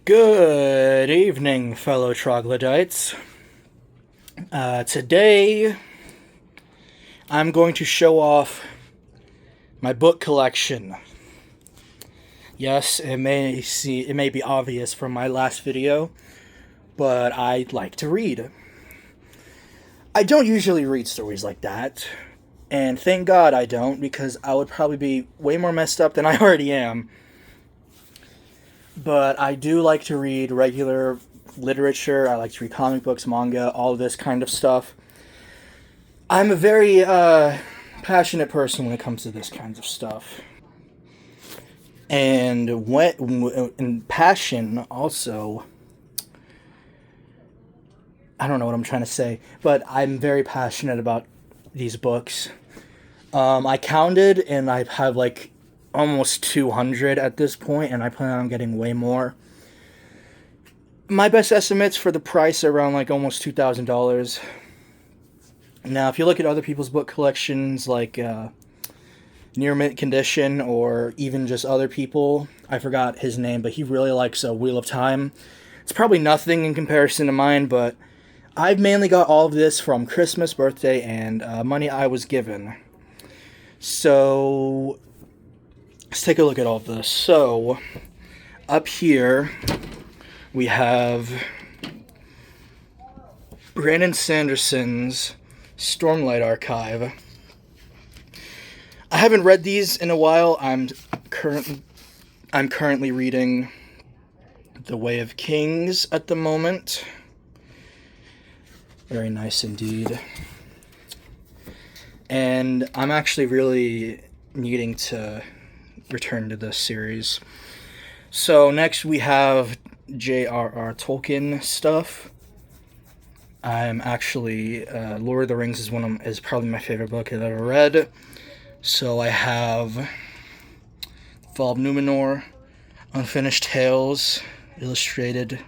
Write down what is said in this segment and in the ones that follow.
Good evening, fellow troglodytes. Today, I'm going to show off my book collection. Yes, it may be obvious from my last video, but I like to read. I don't usually read stories like that, and thank God I don't, because I would probably be way more messed up than I already am. But I do like to read regular literature. I like to read comic books, manga, all of this kind of stuff. I'm a very passionate person when it comes to this kinds of stuff. And in passion, also, I don't know what I'm trying to say, but I'm very passionate about these books. I counted, and I have like almost 200 at this point, and I plan on getting way more. My best estimates for the price are around like almost $2,000. Now, if you look at other people's book collections, like Near Mint Condition, or even just other people, I forgot his name, but he really likes Wheel of Time. It's probably nothing in comparison to mine, but I've mainly got all of this from Christmas, birthday, and money I was given. So let's take a look at all of this. So up here we have Brandon Sanderson's Stormlight Archive. I haven't read these in a while. I'm currently reading The Way of Kings at the moment. Very nice indeed. And I'm actually really needing to return to this series. So next we have J.R.R. Tolkien stuff. I'm actually Lord of the Rings is probably my favorite book I've ever read. So I have Fall of Numenor, Unfinished Tales, illustrated,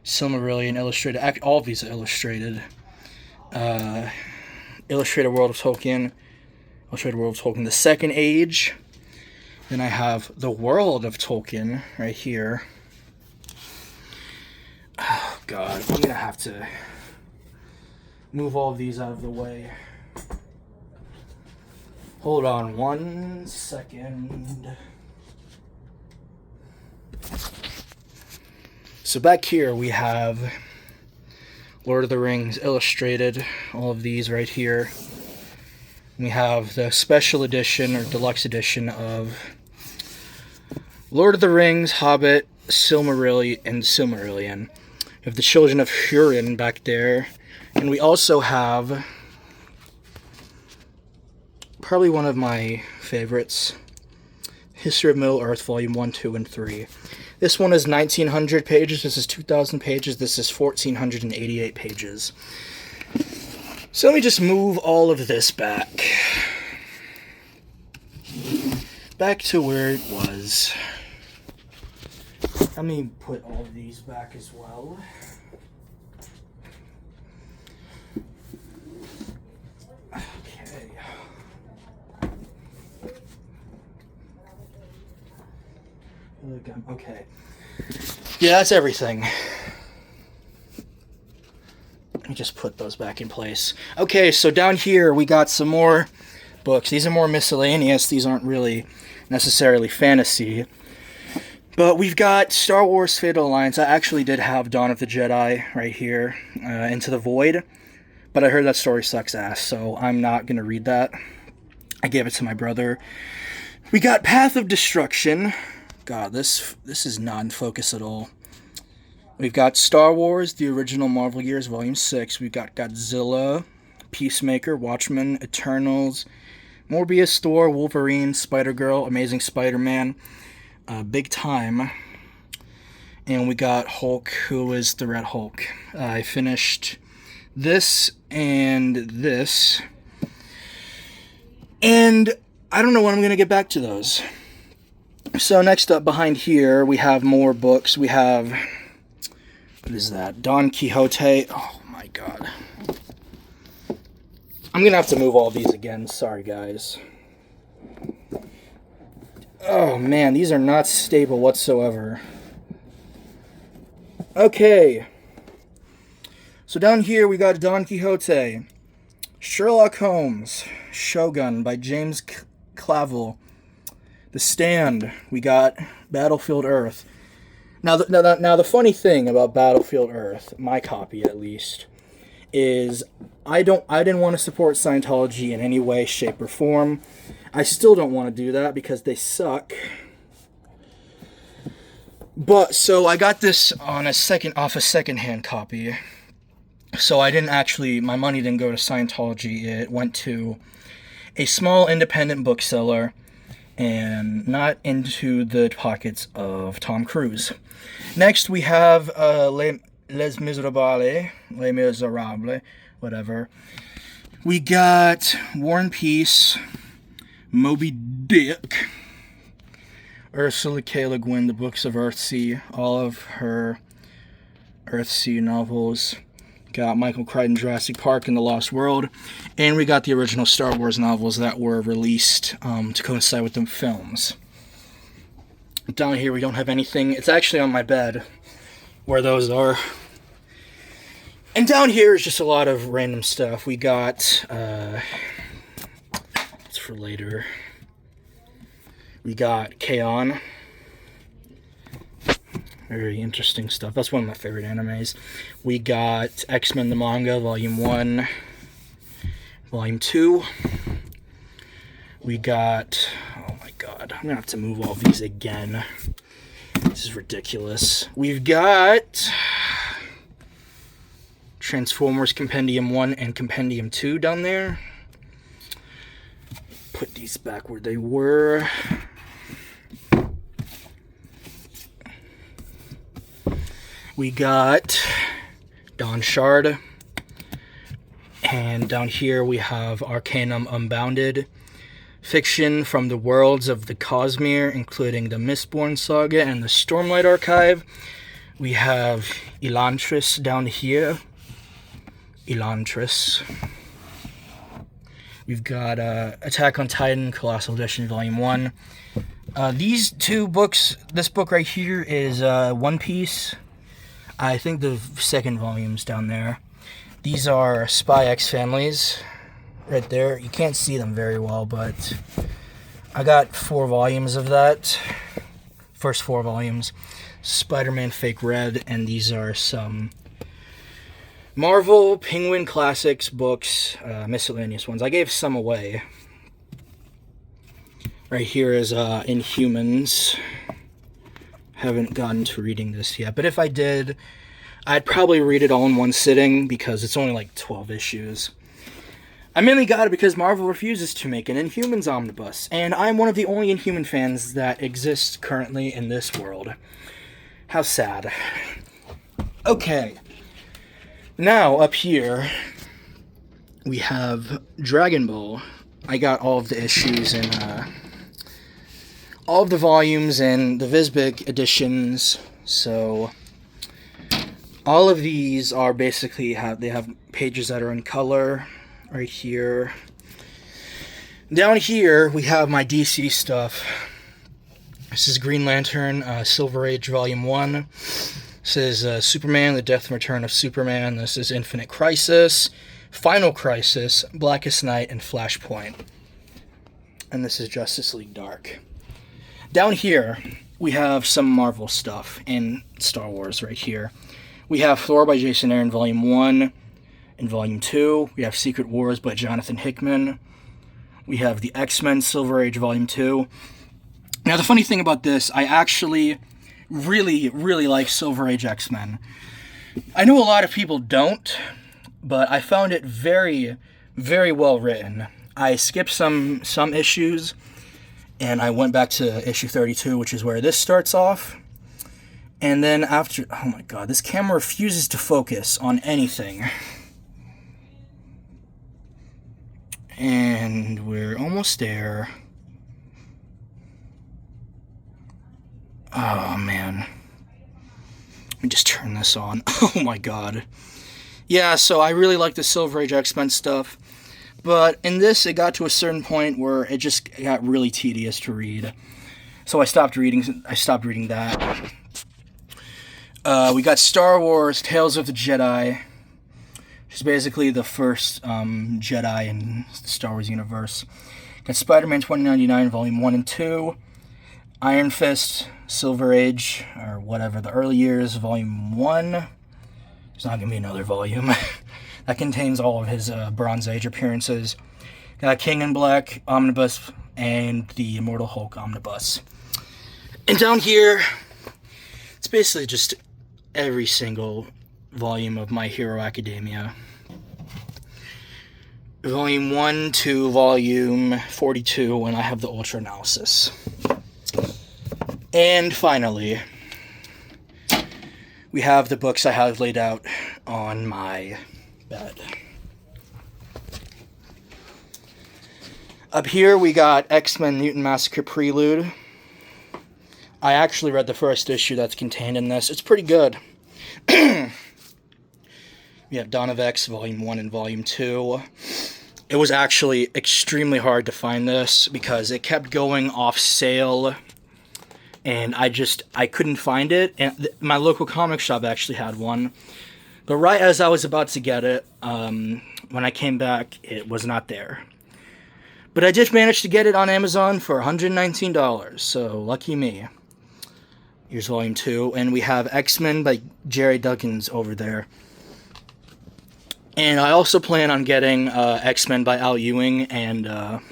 Silmarillion illustrated. All of these are illustrated. Illustrated World of Tolkien, The Second Age. Then I have The World of Tolkien right here. Oh, God, I'm going to have to move all of these out of the way. Hold on 1 second. So back here we have Lord of the Rings illustrated, all of these right here. We have the special edition or deluxe edition of Lord of the Rings, Hobbit, Silmarillion. We have the Children of Hurin back there. And we also have probably one of my favorites, History of Middle-earth, Volume 1, 2, and 3. This one is 1,900 pages, this is 2,000 pages, this is 1,488 pages. So let me just move all of this back. Back to where it was. Let me put all of these back as well. Okay. Yeah, that's everything. Let me just put those back in place. Okay, so down here we got some more books. These are more miscellaneous. These aren't really necessarily fantasy. But we've got Star Wars Fatal Alliance. I actually did have Dawn of the Jedi right here, Into the Void. But I heard that story sucks ass, so I'm not going to read that. I gave it to my brother. We got Path of Destruction. God, this is not in focus at all. We've got Star Wars, the original Marvel Years, Volume 6. We've got Godzilla, Peacemaker, Watchmen, Eternals, Morbius, Thor, Wolverine, Spider-Girl, Amazing Spider-Man, Big Time. And we got Hulk, who is the Red Hulk. I finished this and this. And I don't know when I'm going to get back to those. So next up behind here, we have more books. We have, what is that? Don Quixote. Oh my God. I'm going to have to move all these again. Sorry, guys. Oh man, these are not stable whatsoever. Okay. So down here we got Don Quixote, Sherlock Holmes, Shogun by James Clavell, The Stand. We got Battlefield Earth. Now the funny thing about Battlefield Earth, my copy at least, is I didn't want to support Scientology in any way, shape, or form. I still don't want to do that because they suck. But so I got this on off a secondhand copy. So I didn't actually, my money didn't go to Scientology. It went to a small independent bookseller and not into the pockets of Tom Cruise. Next we have Les Miserables, whatever. We got War and Peace, Moby Dick, Ursula K. Le Guin, The Books of Earthsea, all of her Earthsea novels. Got Michael Crichton, Jurassic Park and The Lost World, and we got the original Star Wars novels that were released to coincide with the films. Down here we don't have anything. It's actually on my bed where those are. And down here is just a lot of random stuff. We got, it's for later. We got K-On! Very interesting stuff. That's one of my favorite animes. We got X-Men the Manga, Volume 1, Volume 2. We got... Oh my god. I'm gonna have to move all these again. This is ridiculous. We've got... Transformers Compendium 1 and Compendium 2 down there. Put these back where they were. We got Don Shard, and down here we have Arcanum Unbounded, fiction from the worlds of the Cosmere, including the Mistborn Saga and the Stormlight Archive. We have Elantris down here. Elantris. We've got Attack on Titan, Colossal Edition, Volume 1. These two books, this book right here is One Piece. I think the second volume's down there. These are Spy X Families right there. You can't see them very well, but I got 4 volumes of that. First 4 volumes. Spider-Man Fake Red, and these are some Marvel Penguin Classics books, miscellaneous ones. I gave some away. Right here is Inhumans. Haven't gotten to reading this yet, but if I did, I'd probably read it all in one sitting because it's only like 12 issues. I mainly got it because Marvel refuses to make an Inhumans omnibus, and I'm one of the only Inhuman fans that exists currently in this world. How sad. Okay. Now, up here, we have Dragon Ball. I got all of the issues in, all of the volumes and the Vizbig editions, so all of these are basically they have pages that are in color right here. Down here we have my DC stuff. This is Green Lantern, Silver Age Volume 1. This is Superman, The Death and Return of Superman. This is Infinite Crisis, Final Crisis, Blackest Night, and Flashpoint. And this is Justice League Dark. Down here, we have some Marvel stuff and Star Wars right here. We have Thor by Jason Aaron, Volume 1 and Volume 2. We have Secret Wars by Jonathan Hickman. We have the X-Men Silver Age Volume 2. Now, the funny thing about this, I actually really, really like Silver Age X-Men. I know a lot of people don't, but I found it very, very well written. I skipped some issues, and I went back to issue 32, which is where this starts off. And then after... Oh my god, this camera refuses to focus on anything. And we're almost there. Oh, man. Let me just turn this on. Oh my god. Yeah, so I really like the Silver Age X-Men stuff. But in this, it got to a certain point where it just got really tedious to read. So I stopped reading that. We got Star Wars Tales of the Jedi, which is basically the first Jedi in the Star Wars universe. Got Spider-Man 2099, Volume 1 and 2. Iron Fist, Silver Age, or whatever, the early years, Volume 1. There's not going to be another volume. That contains all of his Bronze Age appearances. Got King in Black Omnibus and the Immortal Hulk Omnibus. And down here, it's basically just every single volume of My Hero Academia. Volume 1 to Volume 42 when I have the Ultra Analysis. And finally, we have the books I have laid out on my bed. Up here we got X-Men Mutant Massacre Prelude. I actually read the first issue that's contained in this. It's pretty good. We have Dawn of X, Volume 1 and Volume 2. It was actually extremely hard to find this because it kept going off sale. And I couldn't find it. And my local comic shop actually had one. But right as I was about to get it, when I came back, it was not there. But I did manage to get it on Amazon for $119, so lucky me. Here's Volume 2, and we have X-Men by Jerry Duggins over there. And I also plan on getting X-Men by Al Ewing and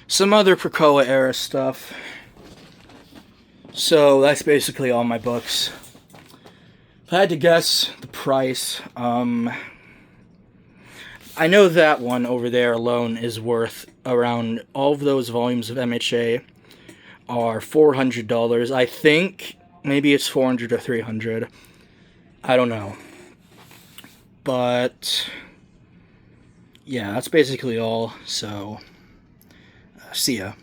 some other Krakoa era stuff. So that's basically all my books. If I had to guess the price, I know that one over there alone is worth around, all of those volumes of MHA are $400. I think maybe it's $400 or $300. I don't know. But yeah, that's basically all. So see ya.